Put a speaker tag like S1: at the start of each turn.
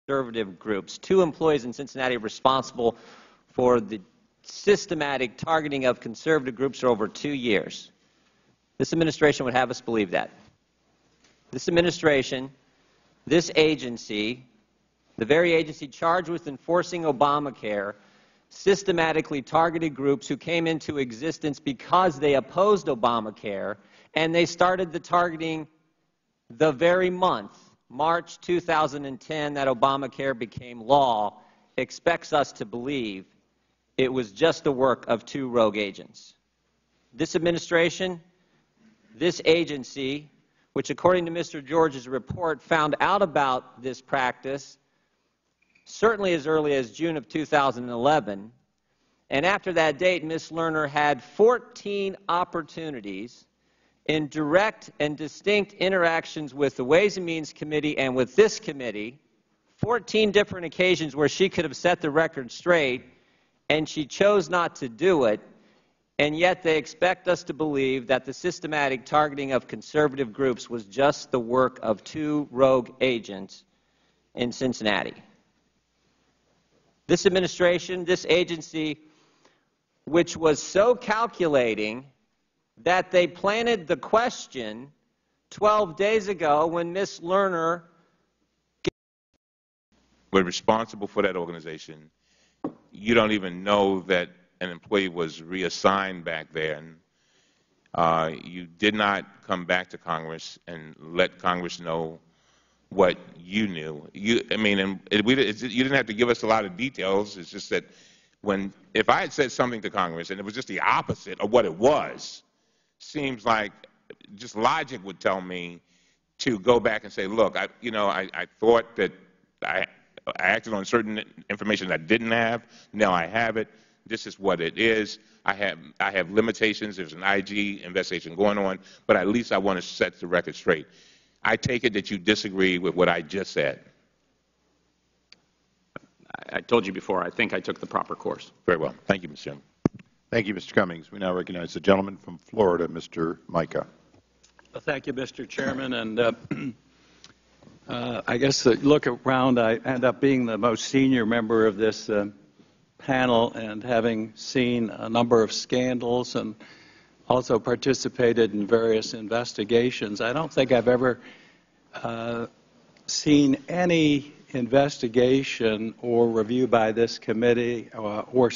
S1: conservative groups. 2 employees in Cincinnati responsible for the systematic targeting of conservative groups for over 2 years. This administration would have us believe that. This administration, this agency, the very agency charged with enforcing Obamacare, systematically targeted groups who came into existence because they opposed Obamacare, and they started the targeting the very month, March 2010, that Obamacare became law, expects us to believe it was just the work of 2 rogue agents. This administration, this agency, which according to Mr. George's report found out about this practice certainly as early as June of 2011, and after that date, Ms. Lerner had 14 opportunities in direct and distinct interactions with the Ways and Means Committee and with this committee, 14 different occasions where she could have set the record straight, and she chose not to do it, and yet they expect us to believe that the systematic targeting of conservative groups was just the work of 2 rogue agents in Cincinnati. This administration, this agency, which was so calculating that they planted the question 12 days ago when Ms. Lerner
S2: were responsible for that organization. You don't even know that an employee was reassigned back then. You did not come back to Congress and let Congress know what you knew. You didn't have to give us a lot of details. It's just that if I had said something to Congress and it was just the opposite of what it was, seems like just logic would tell me to go back and say, look, I thought that I acted on certain information I didn't have. Now I have it. This is what it is. I have limitations. There's an IG investigation going on, but at least I want to set the record straight. I take it that you disagree with what I just said.
S3: I told you before, I think I took the proper course.
S2: Very well. Thank you, Mr. Chairman.
S4: Thank you, Mr. Cummings. We now recognize the gentleman from Florida, Mr. Micah.
S5: Well, thank you, Mr. Chairman. And I guess look around, I end up being the most senior member of this panel and having seen a number of scandals and also participated in various investigations. I don't think I've ever seen any investigation or review by this committee or